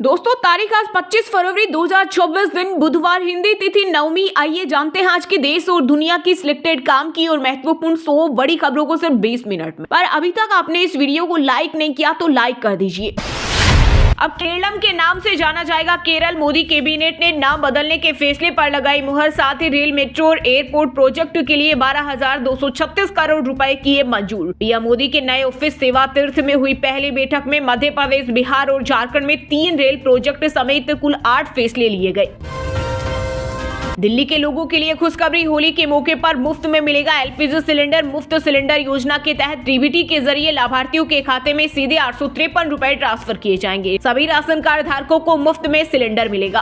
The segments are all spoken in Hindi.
दोस्तों तारीख आज 25 फरवरी 2024 दिन बुधवार, हिंदी तिथि नवमी। आइए जानते हैं आज के देश और दुनिया की सिलेक्टेड काम की और महत्वपूर्ण 100 बड़ी खबरों को सिर्फ 20 मिनट में। पर अभी तक आपने इस वीडियो को लाइक नहीं किया तो लाइक कर दीजिए। अब केरलम के नाम से जाना जाएगा केरल। मोदी कैबिनेट ने नाम बदलने के फैसले पर लगाई मुहर। साथ ही रेल, मेट्रो और एयरपोर्ट प्रोजेक्ट के लिए 12,236 करोड़ रुपए किए मंजूर। पीएम मोदी के नए ऑफिस सेवा तीर्थ में हुई पहली बैठक में मध्य प्रदेश, बिहार और झारखंड में 3 रेल प्रोजेक्ट समेत कुल 8 फैसले लिए गए। दिल्ली के लोगों के लिए खुशखबरी। होली के मौके पर मुफ्त में मिलेगा एलपीजी सिलेंडर। मुफ्त सिलेंडर योजना के तहत डीबीटी के जरिए लाभार्थियों के खाते में सीधे 853 रुपए ट्रांसफर किए जाएंगे। सभी राशन कार्ड धारकों को मुफ्त में सिलेंडर मिलेगा।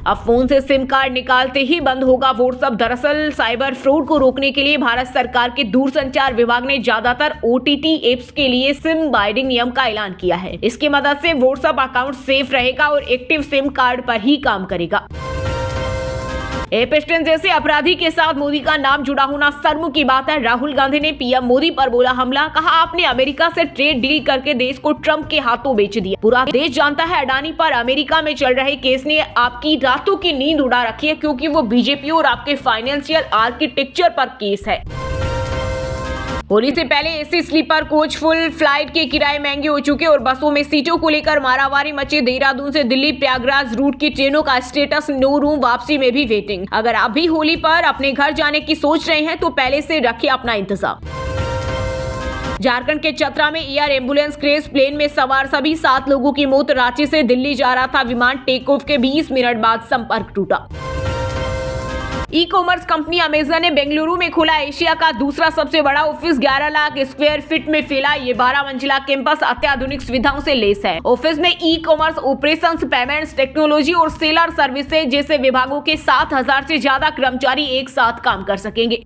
अब फोन से सिम कार्ड निकालते ही बंद होगा व्हाट्सएप। दरअसल साइबर फ्रॉड को रोकने के लिए भारत सरकार के दूरसंचार विभाग ने ज्यादातर ओटीटी एप्स के लिए सिम बाइंडिंग नियम का ऐलान किया है। इसकी मदद से व्हाट्सएप अकाउंट सेफ रहेगा और एक्टिव सिम कार्ड पर ही काम करेगा। एपस्टन जैसे अपराधी के साथ मोदी का नाम जुड़ा होना शर्म की बात है। राहुल गांधी ने पीएम मोदी पर बोला हमला। कहा आपने अमेरिका से ट्रेड डील करके देश को ट्रंप के हाथों बेच दिया। पूरा देश जानता है अडानी पर अमेरिका में चल रहे केस ने आपकी रातों की नींद उड़ा रखी है, क्योंकि वो बीजेपी और आपके फाइनेंशियल आर्किटेक्चर पर केस है। होली से पहले AC sleeper coach full flight के किराए महंगे हो चुके और बसों में सीटों को लेकर मारामारी मची। देहरादून से दिल्ली प्रयागराज रूट की ट्रेनों का स्टेटस नो रूम, वापसी में भी वेटिंग। अगर आप भी होली पर अपने घर जाने की सोच रहे हैं तो पहले से रखिए अपना इंतजाम। झारखंड के चतरा में एयर एम्बुलेंस क्रैश, प्लेन में सवार सभी 7 लोगों की मौत। रांची से दिल्ली जा रहा था विमान, टेक ऑफ के 20 मिनट बाद संपर्क टूटा। ई कॉमर्स कंपनी अमेजन ने बेंगलुरु में खोला एशिया का दूसरा सबसे बड़ा ऑफिस। 11 लाख स्क्वायर फीट में फैला ये 12 मंजिला कैंपस अत्याधुनिक सुविधाओं से लेस है। ऑफिस में e commerce, operations, payments, technology और सेलर सर्विसेज जैसे विभागों के 7,000 से ज्यादा कर्मचारी एक साथ काम कर सकेंगे।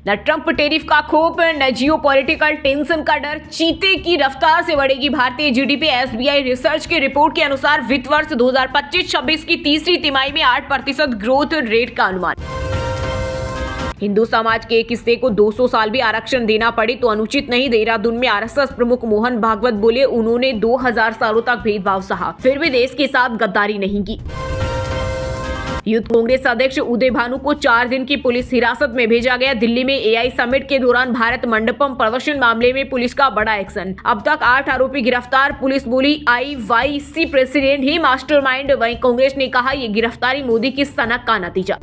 न ट्रंप टेरिफ का खौफ, न जियोपॉलिटिकल टेंशन का डर। चीते की रफ्तार से बढ़ेगी भारतीय जीडीपी। एसबीआई रिसर्च की रिपोर्ट के अनुसार वित्त वर्ष 2025-26 की तीसरी तिमाही में 8% ग्रोथ रेट का अनुमान। हिंदू समाज के एक हिस्से को 200 साल भी आरक्षण देना पड़े तो अनुचित नहीं। देहरादून में आरएसएस प्रमुख मोहन भागवत बोले उन्होंने 2000 सालों तक भेदभाव सहा, फिर भी देश के साथ गद्दारी नहीं की। यूथ कांग्रेस अध्यक्ष उदय भानु को 4 दिन की पुलिस हिरासत में भेजा गया। दिल्ली में एआई समिट के दौरान भारत मंडपम प्रदर्शन मामले में पुलिस का बड़ा एक्शन। अब तक 8 आरोपी गिरफ्तार। पुलिस बोली आईवाईसी प्रेसिडेंट ही मास्टरमाइंड। वहीं कांग्रेस ने कहा ये गिरफ्तारी मोदी की सनक का नतीजा।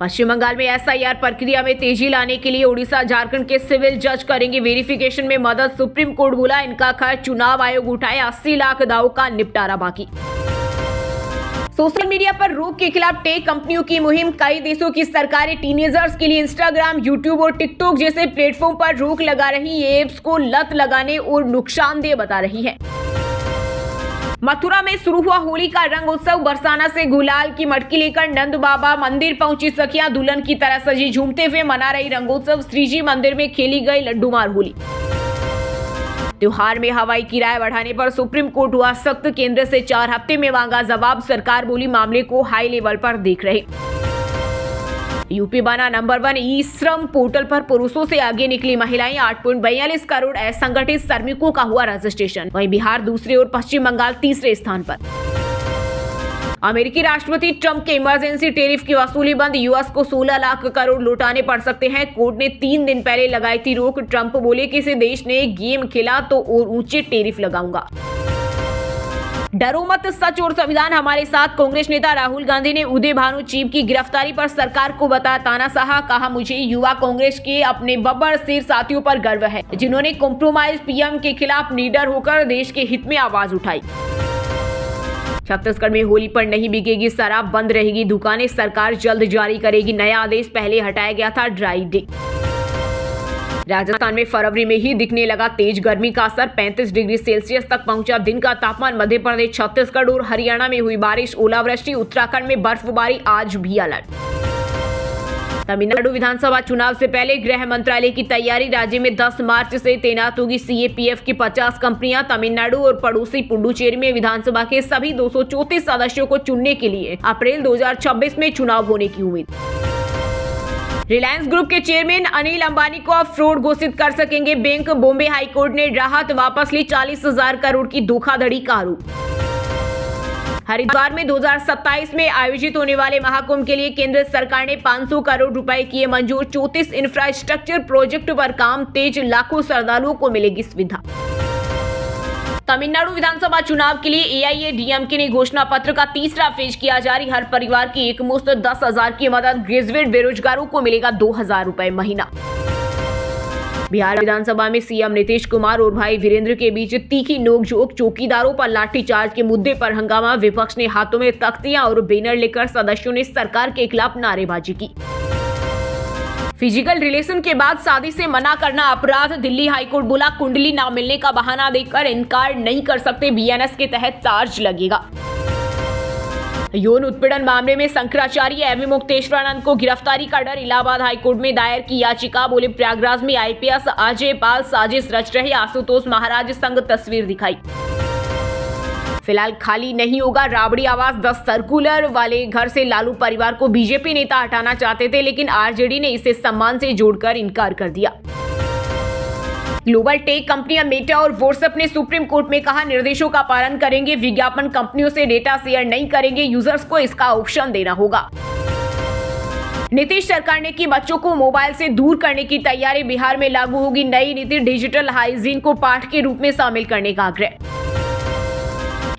पश्चिम बंगाल में एसआईआर प्रक्रिया में तेजी लाने के लिए ओडिशा, झारखंड के सिविल जज करेंगे वेरिफिकेशन में मदद। सुप्रीम कोर्ट बोला इनका खर्च चुनाव आयोग उठाए। 80 लाख दावों का निपटारा बाकी। सोशल मीडिया पर रोक के खिलाफ टेक कंपनियों की मुहिम। कई देशों की सरकारें टीनेजर्स के लिए इंस्टाग्राम, यूट्यूब और टिकटॉक जैसे प्लेटफॉर्म पर रोक लगा रही। ये एप्स को लत लगाने और नुकसानदेह बता रही है। मथुरा में शुरू हुआ होली का रंग उत्सव। बरसाना से गुलाल की मटकी लेकर नंद बाबा मंदिर पहुंची सखियां। दुल्हन की तरह सजी झूमते हुए मना रही रंगोत्सव। श्रीजी मंदिर में खेली गई लड्डू मार होली। त्योहार में हवाई किराया बढ़ाने पर सुप्रीम कोर्ट हुआ सख्त। केंद्र से 4 हफ्ते में मांगा जवाब। सरकार बोली मामले को हाई लेवल पर देख रहे। यूपी बना नंबर 1 ई श्रम पोर्टल पर पुरुषों से आगे निकली महिलाएं। 8.42 करोड़ असंगठित श्रमिकों का हुआ रजिस्ट्रेशन। वहीं बिहार दूसरे और पश्चिम बंगाल तीसरे स्थान पर। अमेरिकी राष्ट्रपति ट्रंप के इमरजेंसी टेरिफ की वसूली बंद। यूएस को 16 लाख करोड़ लौटाने पड़ सकते हैं। कोर्ट ने 3 दिन पहले लगाई थी रोक। ट्रंप बोले किसी देश ने गेम खेला तो और ऊंचे टेरिफ लगाऊंगा। डरो मत, सच और संविधान हमारे साथ। कांग्रेस नेता राहुल गांधी ने उदय भानु चीफ की गिरफ्तारी पर सरकार को बताया तानाशाह। कहा मुझे युवा कांग्रेस के अपने बब्बर शेर साथियों पर गर्व है, जिन्होंने कॉम्प्रोमाइज पीएम के खिलाफ निडर होकर देश के हित में आवाज उठाई। छत्तीसगढ़ में होली पर नहीं बिकेगी शराब, बंद रहेगी दुकानें। सरकार जल्द जारी करेगी नया आदेश। पहले हटाया गया था ड्राई डे। राजस्थान में फरवरी में ही दिखने लगा तेज गर्मी का असर। 35 डिग्री सेल्सियस तक पहुंचा दिन का तापमान। मध्य प्रदेश, छत्तीसगढ़ और हरियाणा में हुई बारिश, ओलावृष्टि। उत्तराखंड में बर्फबारी, आज भी अलर्ट। तमिलनाडु विधानसभा चुनाव से पहले गृह मंत्रालय की तैयारी। राज्य में 10 मार्च से तैनात होगी सीएपीएफ की 50 कंपनियां। तमिलनाडु और पड़ोसी पुडुचेरी में विधानसभा के सभी 234 सदस्यों को चुनने के लिए अप्रैल 2026 में चुनाव होने की उम्मीद। रिलायंस ग्रुप के चेयरमैन अनिल अंबानी को अब फ्रॉड घोषित कर सकेंगे बैंक। बॉम्बे हाईकोर्ट ने राहत वापस ली 40,000 करोड़ की धोखाधड़ी का आरोप। हरिद्वार में 2027 में आयोजित होने वाले महाकुंभ के लिए केंद्र सरकार ने 500 करोड़ रुपए किए मंजूर। 34 इंफ्रास्ट्रक्चर प्रोजेक्ट पर काम तेज, लाखों श्रद्धालुओं को मिलेगी सुविधा। तमिलनाडु विधानसभा चुनाव के लिए एआईएडीएमके ने घोषणा पत्र का तीसरा फेज किया जारी। हर परिवार की एक मुश्त 10,000 की मदद, ग्रेजुएट बेरोजगारों को मिलेगा 2,000 रुपए महीना। बिहार विधानसभा में सीएम नीतीश कुमार और भाई वीरेंद्र के बीच तीखी नोकझोंक, चौकीदारों पर लाठीचार्ज के मुद्दे पर हंगामा। विपक्ष ने हाथों में तख्तियां और बैनर लेकर सदस्यों ने सरकार के खिलाफ नारेबाजी की। फिजिकल रिलेशन के बाद शादी से मना करना अपराध, दिल्ली हाईकोर्ट बोला कुंडली ना मिलने का बहाना देकर इनकार नहीं कर सकते, बीएनएस के तहत चार्ज लगेगा। यौन उत्पीड़न मामले में शंकराचार्य एवं मुक्तेश्वरानंद को गिरफ्तारी का डर, इलाहाबाद हाईकोर्ट में दायर की याचिका। बोले प्रयागराज में आईपीएस अजय पाल साजिश रच रहे, आशुतोष महाराज संग तस्वीर दिखाई। फिलहाल खाली नहीं होगा राबड़ी आवास। 10 सर्कुलर वाले घर से लालू परिवार को बीजेपी नेता हटाना चाहते थे, लेकिन आरजेडी ने इसे सम्मान से जोड़कर इनकार कर दिया। ग्लोबल टेक कंपनियां मेटा और व्हाट्सएप ने सुप्रीम कोर्ट में कहा निर्देशों का पालन करेंगे, विज्ञापन कंपनियों से डेटा शेयर नहीं करेंगे, यूजर्स को इसका ऑप्शन देना होगा। नीतीश सरकार ने की बच्चों को मोबाइल से दूर करने की तैयारी, बिहार में लागू होगी नई नीति, डिजिटल हाइजीन को पाठ के रूप में शामिल करने का आग्रह।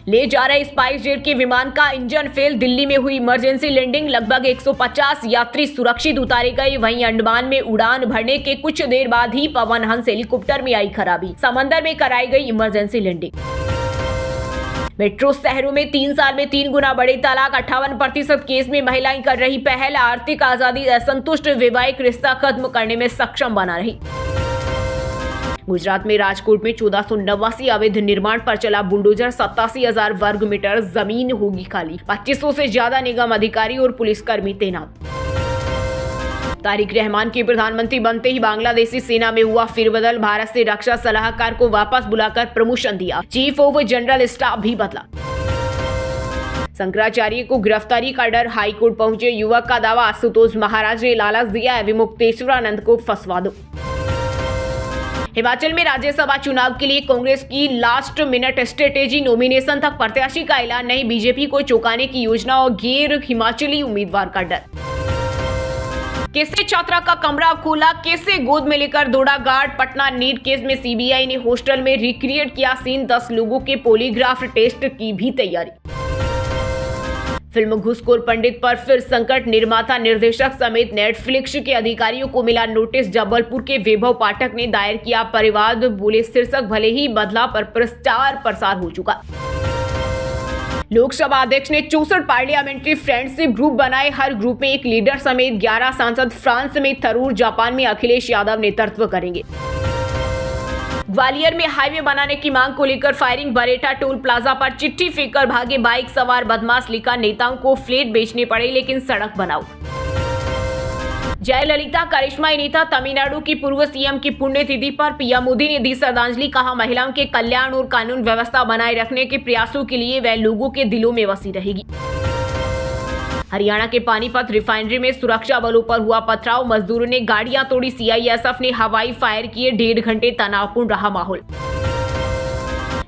ले जा रहे स्पाइस जेट के विमान का इंजन फेल, दिल्ली में हुई इमरजेंसी लैंडिंग, लगभग 150 यात्री सुरक्षित उतारे गए। वहीं अंडमान में उड़ान भरने के कुछ देर बाद ही पवन हंस हेलीकॉप्टर में आई खराबी, समंदर में कराई गई इमरजेंसी लैंडिंग। मेट्रो शहरों में 3 साल में 3 गुना बढ़े तलाक, 58% केस में महिलाएं कर रही पहल। आर्थिक आजादी असंतुष्ट वैवाहिक रिश्ता खत्म करने में सक्षम बना रही। गुजरात में राजकोट में 1489 अवैध निर्माण पर चला बुलडोजर, 87,000 वर्ग मीटर जमीन होगी खाली। 2500 से ज्यादा निगम अधिकारी और पुलिसकर्मी तैनात। तारिक रहमान के प्रधानमंत्री बनते ही बांग्लादेशी सेना में हुआ फिरबदल, भारत से रक्षा सलाहकार को वापस बुलाकर प्रमोशन दिया, चीफ ऑफ जनरल स्टाफ भी बदला। शंकराचार्य को गिरफ्तारी का डर, हाईकोर्ट पहुंचे युवक का दावा, आशुतोष महाराज ने लालच दिया एवं मुक्तेश्वरानंद को फंसवा दो। हिमाचल में राज्यसभा चुनाव के लिए कांग्रेस की लास्ट मिनट स्ट्रेटेजी, नॉमिनेशन तक प्रत्याशी का ऐलान नहीं, बीजेपी को चौंकाने की योजना और गैर हिमाचली उम्मीदवार का डर। कैसे छात्रा का कमरा खोला, कैसे गोद में लेकर दौड़ा गार्ड, पटना नीट केस में सीबीआई ने हॉस्टल में रिक्रिएट किया सीन, 10 लोगों के पॉलीग्राफ टेस्ट की भी तैयारी। फिल्म घूसखोर पंडित पर फिर संकट, निर्माता निर्देशक समेत नेटफ्लिक्स के अधिकारियों को मिला नोटिस, जबलपुर के वैभव पाठक ने दायर किया परिवाद। बोले शीर्षक भले ही बदला पर प्रचार प्रसार हो चुका। लोकसभा अध्यक्ष ने 64 पार्लियामेंट्री फ्रेंडशिप ग्रुप बनाए, हर ग्रुप में एक लीडर समेत 11 सांसद। फ्रांस में थरूर, जापान में अखिलेश यादव नेतृत्व करेंगे। ग्वालियर में हाईवे बनाने की मांग को लेकर फायरिंग, बरेटा टोल प्लाजा पर चिट्ठी फेंककर भागे बाइक सवार बदमाश, लिखा नेताओं को फ्लैट बेचने पड़े लेकिन सड़क बनाओ। जयललिता करिश्माई नेता, तमिलनाडु की पूर्व सीएम की पुण्यतिथि पर पीएम मोदी ने दी श्रद्धांजलि, कहा महिलाओं के कल्याण और कानून व्यवस्था बनाए रखने के प्रयासों के लिए वह लोगों के दिलों में बसी रहेगी। हरियाणा के पानीपत रिफाइनरी में सुरक्षा बलों पर हुआ पथराव, मजदूरों ने गाड़ियां तोड़ी, सीआईएसएफ ने हवाई फायर किए, 1.5 घंटे तनावपूर्ण रहा माहौल।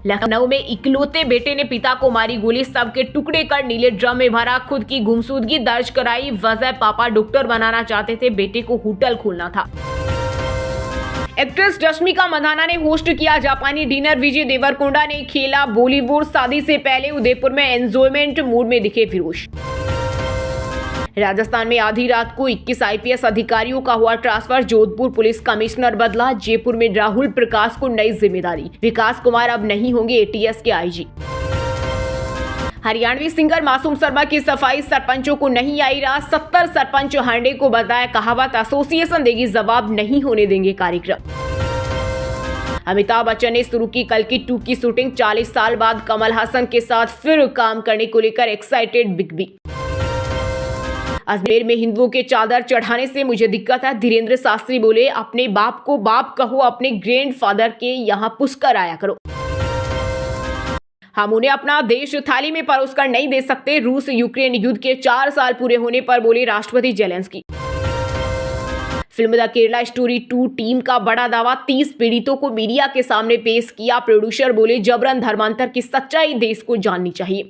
लखनऊ में इकलौते बेटे ने पिता को मारी गोली, सबके टुकड़े कर नीले ड्रम में भरा, खुद की गुमशुदगी दर्ज कराई, वजह पापा डॉक्टर बनाना चाहते थे, बेटे को होटल खोलना था। एक्ट्रेस रश्मिका मंदाना ने होस्ट किया जापानी डिनर, विजय देवरकोंडा ने खेला बॉलीवुड, शादी से पहले उदयपुर में एंजॉयमेंट मूड में दिखे फिरोज। राजस्थान में आधी रात को 21 आईपीएस अधिकारियों का हुआ ट्रांसफर, जोधपुर पुलिस कमिश्नर बदला, जयपुर में राहुल प्रकाश को नई जिम्मेदारी, विकास कुमार अब नहीं होंगे एटीएस के आईजी। हरियाणवी सिंगर मासूम शर्मा की सफाई, सरपंचों को नहीं आई रात, 70 सरपंच हांडे को बताया कहावत, एसोसिएशन देगी जवाब, नहीं होने देंगे कार्यक्रम। अमिताभ बच्चन ने शुरू की कल की 2 की शूटिंग, 40 साल बाद कमल हासन के साथ फिर काम करने को लेकर एक्साइटेड बिग बी। अजमेर में हिंदुओं के चादर चढ़ाने से मुझे दिक्कत है, धीरेन्द्र शास्त्री बोले, अपने बाप को बाप कहो, अपने ग्रैंडफादर के यहाँ पुष्कर आया करो। हम उन्हें अपना देश थाली में परोसकर नहीं दे सकते, रूस यूक्रेन युद्ध के 4 साल पूरे होने पर बोले राष्ट्रपति Zelensky. Film the Kerala story 2 team का बड़ा दावा, 30 पीड़ितों को मीडिया के सामने पेश किया। प्रोड्यूसर बोले जबरन धर्मांतर की सच्चाई देश को जाननी चाहिए।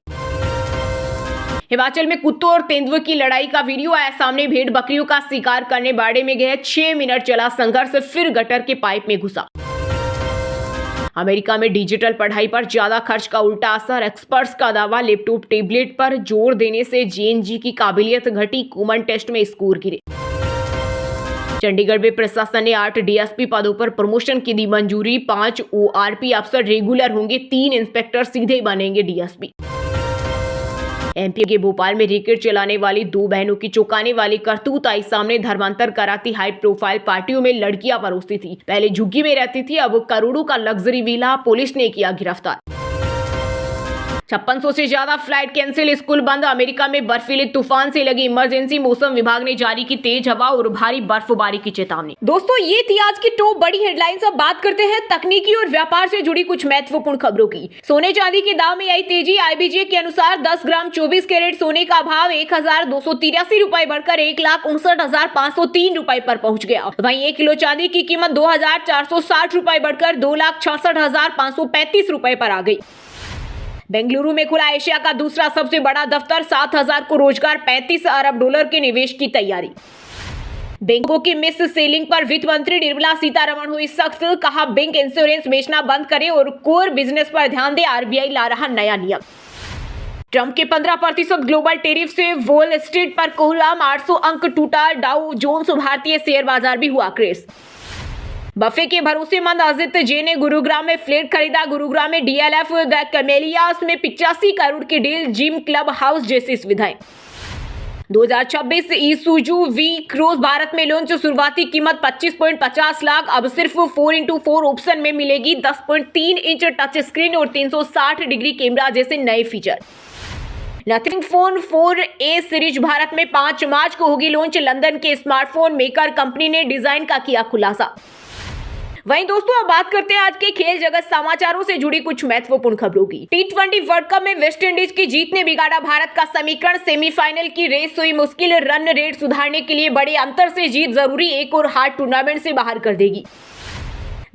हिमाचल में कुत्तों और तेंदुए की लड़ाई का वीडियो आया सामने। भेड़ बकरियों का शिकार करने बाड़े में गए 6 मिनट चला संघर्ष, फिर गटर के पाइप में घुसा। अमेरिका में डिजिटल पढ़ाई पर ज्यादा खर्च का उल्टा असर, एक्सपर्ट्स का दावा। लैपटॉप टैबलेट पर जोर देने से जेएनजी की काबिलियत घटी, कॉमन टेस्ट में स्कोर गिरे। चंडीगढ़ में प्रशासन ने 8 डीएसपी पदों पर प्रमोशन की दी मंजूरी। 5 ओआरपी अफसर रेगुलर होंगे, 3 इंस्पेक्टर सीधे बनेंगे डीएसपी। एमपी के भोपाल में रैकेट चलाने वाली 2 बहनों की चौंकाने वाली करतूत आई सामने। धर्मांतर कराती हाई प्रोफाइल पार्टियों में लड़कियां परोसती थी। पहले झुग्गी में रहती थी, अब करोड़ों का लग्जरी विला, पुलिस ने किया गिरफ्तार। 5600 से ज्यादा फ्लाइट कैंसिल, स्कूल बंद। अमेरिका में बर्फीले तूफान से लगी इमरजेंसी, मौसम विभाग ने जारी की तेज हवा और भारी बर्फबारी की चेतावनी। दोस्तों ये थी आज की टॉप बड़ी हेडलाइंस। अब बात करते हैं तकनीकी और व्यापार से जुड़ी कुछ महत्वपूर्ण खबरों की। सोने चांदी के दाम में आई तेजी। आईबीजे के अनुसार 10 ग्राम 24 कैरेट सोने का भाव 1283 रुपए बढ़कर 1,59,503 रुपए पर पहुंच गया। वहीं 1 किलो चांदी की कीमत 2,460 रुपए बढ़कर 2,66,535 रुपए पर आ गई। बेंगलुरु में खुला एशिया का दूसरा सबसे बड़ा दफ्तर, 7,000 को रोजगार, 35 अरब डॉलर के निवेश की तैयारी। बैंकों की मिस सेलिंग पर वित्त मंत्री निर्मला सीतारमण हुई सख्त, कहा बैंक इंश्योरेंस बेचना बंद करे और कोर बिजनेस पर ध्यान दे, आरबीआई ला रहा नया नियम। ट्रंप के 15% ग्लोबल टैरिफ से वॉल स्ट्रीट पर कोहराम, 800 अंक टूटा डाउ जोन्स, भारतीय शेयर बाजार भी हुआ क्रैश। बफे के भरोसेमंद अजित जे ने गुरुग्राम में फ्लैट खरीदा। गुरुग्राम में डीएलएफ द कैमेलियास में 85 करोड़ की डील, जिम, क्लब हाउस जैसी सुविधाएं। 2026 ईसुजू वी क्रॉस भारत में लॉन्च, शुरुआती कीमत 25.50 लाख, अब सिर्फ 4x4 ऑप्शन में मिलेगी। 10.3 इंच टच स्क्रीन और 360 डिग्री कैमरा जैसे नए feature. Nothing phone 4A series Bharat में 5 मार्च को होगी लॉन्च। लंदन के स्मार्टफोन मेकर कंपनी ने डिजाइन का किया खुलासा। वहीं दोस्तों अब बात करते हैं आज के खेल जगत समाचारों से जुड़ी कुछ महत्वपूर्ण खबरों की। T20 वर्ल्ड कप में वेस्टइंडीज की जीत ने बिगाड़ा भारत का समीकरण, सेमीफाइनल की रेस हुई मुश्किल। रन रेट सुधारने के लिए बड़े अंतर से जीत जरूरी, एक और हार टूर्नामेंट से बाहर कर देगी।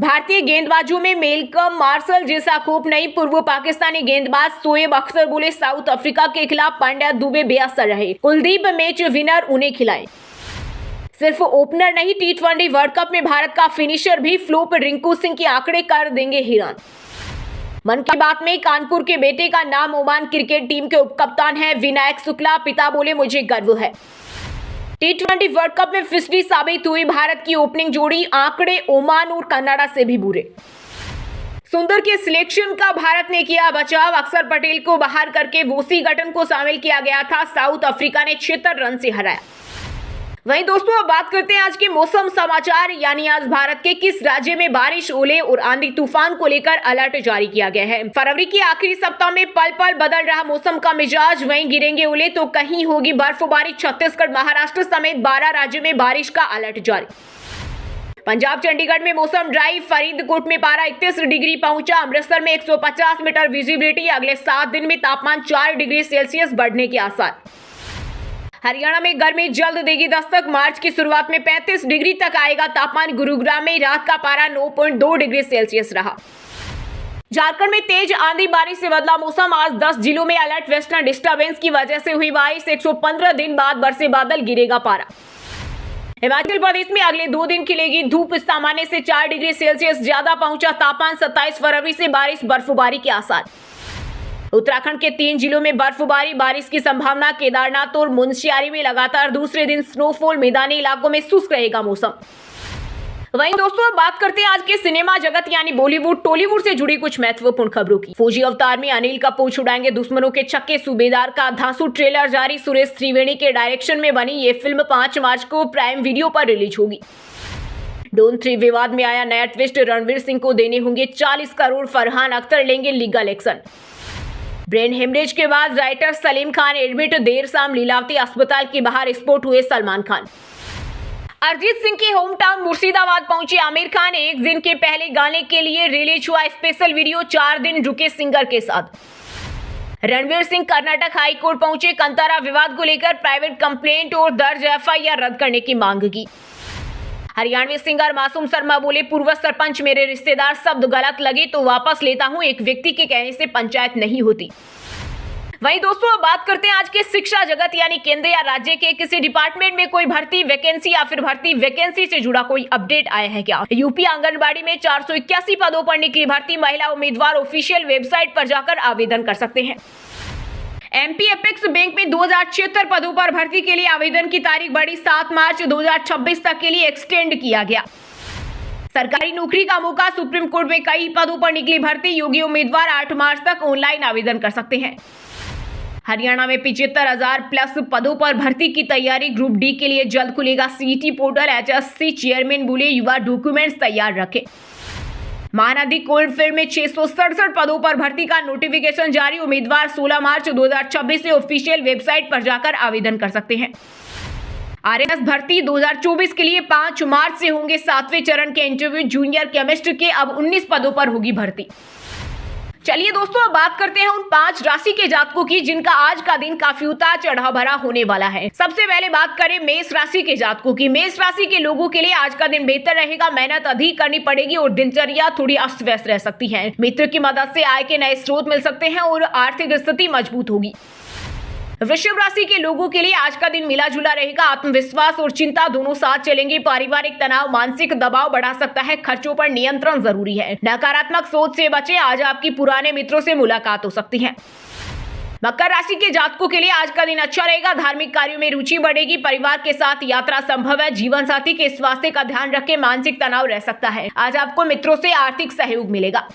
भारतीय गेंदबाजों में मेलकम मार्शल जैसा खौफ नहीं, पूर्व पाकिस्तानी गेंदबाज शोएब अख्तर बोले साउथ अफ्रीका के खिलाफ पांड्या दुबे बेअसर रहे, कुलदीप मैच विनर उन्हें खिलाए। सिर्फ ओपनर नहीं, T20 वर्ल्ड कप में भारत का फिनिशर भी फ्लॉप, रिंकू सिंह के आंकड़े कर देंगे हैरान। मन की बात में कानपुर के बेटे का नाम ओमान क्रिकेट टीम के उपकप्तान है विनायक शुक्ला, पिता बोले मुझे गर्व है। T20 वर्ल्ड कप में फिसली साबित हुई भारत की ओपनिंग जोड़ी, आंकड़े ओमान और कनाडा से भी बुरे। सुंदर के सिलेक्शन का भारत ने किया बचाव, अक्षर पटेल को बाहर करके वॉशिंगटन को शामिल किया गया था, साउथ अफ्रीका ने 76 रन से हराया। वहीं दोस्तों अब बात करते हैं आज के मौसम समाचार, यानी आज भारत के किस राज्य में बारिश, ओले और आंधी तूफान को लेकर अलर्ट जारी किया गया है। फरवरी के आखिरी सप्ताह में पल पल बदल रहा मौसम का मिजाज, वहीं गिरेंगे ओले तो कहीं होगी बर्फबारी। छत्तीसगढ़, महाराष्ट्र समेत 12 राज्यों में बारिश का अलर्ट जारी। पंजाब, चंडीगढ़ में मौसम ड्राई, फरीदकोट में पारा 31 डिग्री पहुंचा, अमृतसर में 150 मीटर विजिबिलिटी, अगले 7 दिन में तापमान 4 डिग्री सेल्सियस बढ़ने के आसार। हरियाणा में गर्मी जल्द देगी दस्तक, मार्च की शुरुआत में 35 डिग्री तक आएगा तापमान। गुरुग्राम में रात का पारा 9.2 डिग्री सेल्सियस रहा। झारखंड में तेज आंधी बारिश से बदला मौसम, आज 10 जिलों में अलर्ट, वेस्टर्न डिस्टर्बेंस की वजह से हुई बारिश, 115 दिन बाद बरसे बादल, गिरेगा पारा। हिमाचल प्रदेश में अगले 2 दिन खिलेगी धूप, सामान्य से 4 डिग्री सेल्सियस ज्यादा पहुंचा तापमान, 27 फरवरी से बारिश बर्फबारी के आसार। उत्तराखंड के 3 जिलों में बर्फबारी, बारिश की संभावना, केदारनाथ और मुनस्यारी में लगातार दूसरे दिन स्नोफॉल, मैदानी इलाकों में शुष्क रहेगा मौसम। वहीं दोस्तों बात करते हैं आज के सिनेमा जगत यानी बॉलीवुड टॉलीवुड से जुड़ी कुछ महत्वपूर्ण खबरों की। फौजी अवतार में अनिल कपूर छुड़ाएंगे दुश्मनों के छक्के, सूबेदार का धांसू ट्रेलर जारी, सुरेश त्रिवेणी के डायरेक्शन में बनी ये फिल्म 5 मार्च को प्राइम वीडियो पर रिलीज होगी। डॉन 3 विवाद में आया नया ट्विस्ट, रणवीर सिंह को देने होंगे 40 करोड़, फरहान अख्तर लेंगे लीगल एक्शन। ब्रेन हेमरेज के बाद राइटर सलीम खान एडमिट, देर शाम लीलावती अस्पताल के बाहर स्पॉट हुए सलमान खान। अरिजीत सिंह के होम टाउन मुर्शिदाबाद पहुंचे आमिर खान, एक दिन के पहले गाने के लिए रिलीज हुआ स्पेशल वीडियो, 4 दिन रुके सिंगर के साथ। रणवीर सिंह कर्नाटक हाई कोर्ट पहुंचे, कंतारा विवाद को लेकर प्राइवेट कंप्लेंट और दर्ज एफआईआर रद्द करने की मांग की। हरियाणवी सिंगर मासूम शर्मा बोले, पूर्व सरपंच मेरे रिश्तेदार शब्द गलत लगे तो वापस लेता हूं, एक व्यक्ति के कहने से पंचायत नहीं होती। वहीं दोस्तों अब बात करते हैं आज के शिक्षा जगत यानी केंद्र या राज्य के किसी डिपार्टमेंट में कोई भर्ती वैकेंसी या फिर भर्ती वैकेंसी से जुड़ा कोई अपडेट आया है क्या। यूपी आंगनबाड़ी में 481 पदों पर निकली भर्ती, महिला उम्मीदवार ऑफिशियल वेबसाइट पर जाकर आवेदन कर सकते हैं। एमपी एपेक्स बैंक में 2076 पदों पर भर्ती के लिए आवेदन की तारीख बढ़ी, 7 मार्च 2026 तक के लिए एक्सटेंड किया गया। सरकारी नौकरी का मौका, सुप्रीम कोर्ट में कई पदों पर निकली भर्ती, योग्य उम्मीदवार 8 मार्च तक ऑनलाइन आवेदन कर सकते हैं। हरियाणा में 75,000 प्लस पदों पर भर्ती की तैयारी, ग्रुप डी के लिए जल्द खुलेगा सीईटी पोर्टल, एचएससी चेयरमैन बोले युवा डॉक्यूमेंट्स तैयार रखें। महानदी कोलफील्ड में 667 पदों पर भर्ती का नोटिफिकेशन जारी, उम्मीदवार 16 मार्च 2026 से ऑफिशियल वेबसाइट पर जाकर आवेदन कर सकते हैं। आरएएस भर्ती 2024 के लिए 5 मार्च से होंगे 7वें चरण के इंटरव्यू, जूनियर केमिस्ट के अब 19 पदों पर होगी भर्ती। चलिए दोस्तों अब बात करते हैं उन 5 राशि के जातकों की जिनका आज का दिन काफी उतार चढ़ाव भरा होने वाला है। सबसे पहले बात करें मेष राशि के जातकों की। मेष राशि के लोगों के लिए आज का दिन बेहतर रहेगा, मेहनत अधिक करनी पड़ेगी और दिनचर्या थोड़ी अस्त व्यस्त रह सकती है। मित्र की मदद से आय के नए स्रोत मिल सकते हैं और आर्थिक स्थिति मजबूत होगी। वृषभ राशि के लोगों के लिए आज का दिन मिला जुला रहेगा, आत्मविश्वास और चिंता दोनों साथ चलेंगे। पारिवारिक तनाव मानसिक दबाव बढ़ा सकता है, खर्चों पर नियंत्रण जरूरी है। नकारात्मक सोच से बचें, आज आपकी पुराने मित्रों से मुलाकात हो सकती है। मकर राशि के जातकों के लिए आज का दिन अच्छा रहेगा, धार्मिक कार्यों में रुचि बढ़ेगी, परिवार के साथ यात्रा संभव है। जीवन साथी के स्वास्थ्य का ध्यान रखें, मानसिक तनाव रह सकता है। आज आपको मित्रों से आर्थिक सहयोग मिलेगा।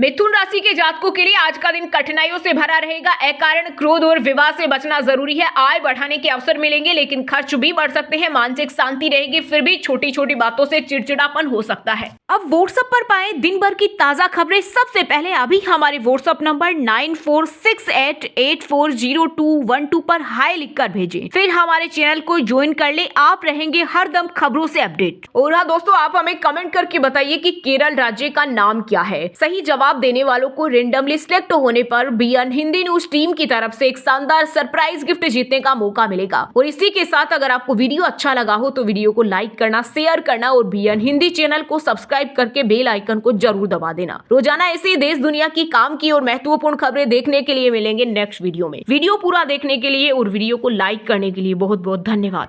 मिथुन राशि के जातकों के लिए आज का दिन कठिनाइयों से भरा रहेगा, अकारण क्रोध और विवाद से बचना जरूरी है। आय बढ़ाने के अवसर मिलेंगे लेकिन खर्च भी बढ़ सकते हैं। मानसिक शांति रहेगी, फिर भी छोटी छोटी बातों से चिड़चिड़ापन हो सकता है। अब व्हाट्सएप पर पाए दिन भर की ताजा खबरें सबसे पहले अभी हमारे व्हाट्सएप नंबर 9468840212 पर हाई लिखकर भेजें। फिर हमारे चैनल को ज्वाइन कर ले, आप रहेंगे हरदम खबरों से अपडेट। और हाँ दोस्तों, आप हमें कमेंट करके बताइए कि केरल राज्य का नाम क्या है। सही जवाब देने वालों को रेंडमली सिलेक्ट होने पर बीएन हिंदी न्यूज टीम की तरफ से एक शानदार सरप्राइज गिफ्ट जीतने का मौका मिलेगा। और इसी के साथ अगर आपको वीडियो अच्छा लगा हो तो वीडियो को लाइक करना, शेयर करना और बीएन हिंदी चैनल को सब्सक्राइब करके बेल आइकन को जरूर दबा देना। रोजाना ऐसे देश दुनिया की काम की और महत्वपूर्ण खबरें देखने के लिए मिलेंगे नेक्स्ट वीडियो में। वीडियो पूरा देखने के लिए और वीडियो को लाइक करने के लिए बहुत बहुत धन्यवाद।